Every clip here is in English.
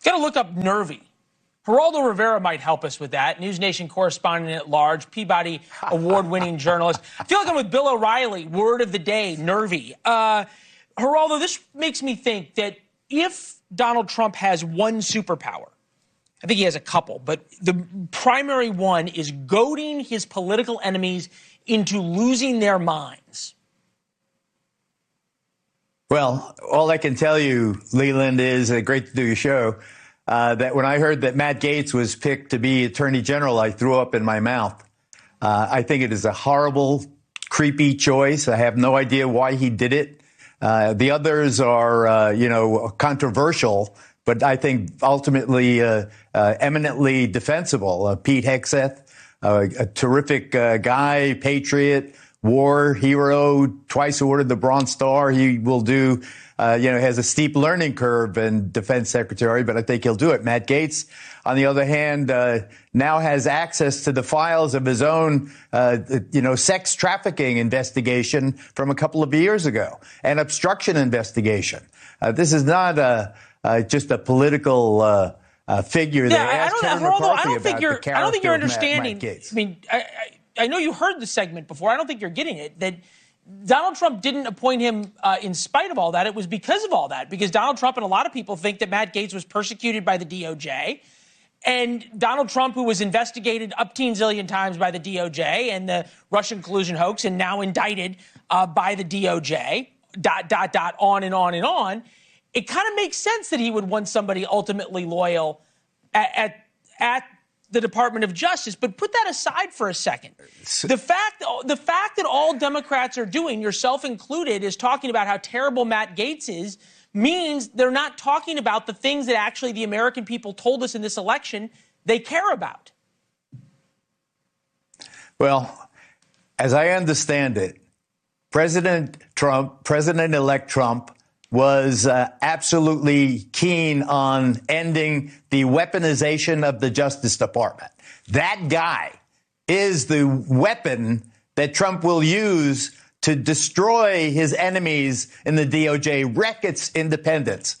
Got to look up nervy. Geraldo Rivera might help us with that. News Nation correspondent at large, Peabody award-winning journalist. I feel like I'm with Bill O'Reilly. Word of the day, nervy. Geraldo, this makes me think that if Donald Trump has one superpower, I think he has a couple, but the primary one is goading his political enemies into losing their minds. Well, all I can tell you, Leland, is great to do your show. That when I heard that Matt Gaetz was picked to be Attorney General, I threw up in my mouth. I think it is a horrible, creepy choice. I have no idea why he did it. The others are, controversial, but I think ultimately eminently defensible. Pete Hegseth, a terrific guy, patriot, war hero, twice awarded the Bronze Star. He will do, has a steep learning curve in defense secretary, but I think he'll do it. Matt Gaetz, on the other hand, now has access to the files of his own, sex trafficking investigation from a couple of years ago, an obstruction investigation. This is not just a political figure. Yeah, I don't think you're understanding. I mean, I know you heard the segment before. I don't think you're getting it, that Donald Trump didn't appoint him in spite of all that. It was because of all that, because Donald Trump and a lot of people think that Matt Gaetz was persecuted by the DOJ. And Donald Trump, who was investigated up-teen zillion times by the DOJ and the Russian collusion hoax and now indicted by the DOJ, ... on and on and on, it kind of makes sense that he would want somebody ultimately loyal at the Department of Justice. But put that aside for a second. The fact that all Democrats are doing, yourself included, is talking about how terrible Matt Gaetz is, means they're not talking about the things that actually the American people told us in this election they care about. Well, as I understand it, President-elect Trump was absolutely keen on ending the weaponization of the Justice Department. That guy is the weapon that Trump will use to destroy his enemies in the DOJ, wreck its independence.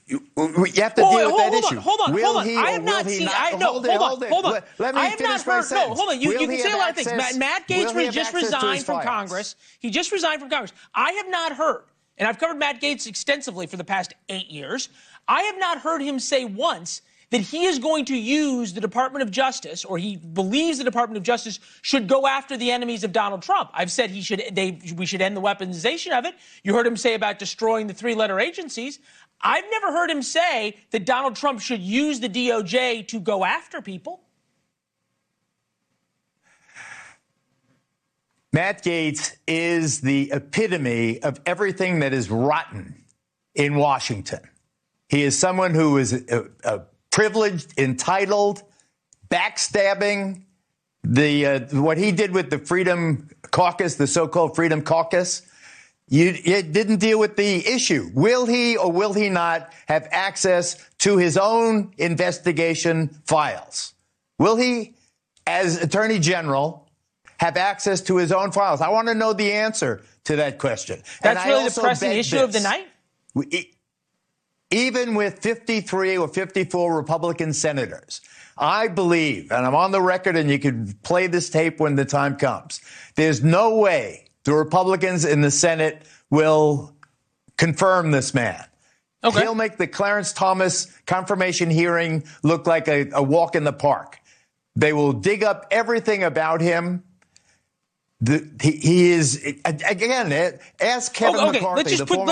You have to deal with that issue. Hold on. I have not seen. Hold on. Let me finish my sentence. No, hold on. You can say a lot of things. Matt Gaetz just resigned from Congress. He just resigned from Congress. I have not heard, and I've covered Matt Gaetz extensively for the past 8 years, I have not heard him say once that he is going to use the Department of Justice, or he believes the Department of Justice should go after the enemies of Donald Trump. I've said we should end the weaponization of it. You heard him say about destroying the three-letter agencies. I've never heard him say that Donald Trump should use the DOJ to go after people. Matt Gaetz is the epitome of everything that is rotten in Washington. He is someone who is a privileged, entitled, backstabbing. What he did with the Freedom Caucus, the so-called Freedom Caucus, it didn't deal with the issue. Will he or will he not have access to his own investigation files? Will he, as Attorney General, have access to his own files? I want to know the answer to that question. That's really the pressing issue of the night? Even with 53 or 54 Republican senators, I believe, and I'm on the record and you can play this tape when the time comes, there's no way the Republicans in the Senate will confirm this man. Okay. He'll make the Clarence Thomas confirmation hearing look like a walk in the park. They will dig up everything about him. He is, again, ask Kevin McCarthy, the former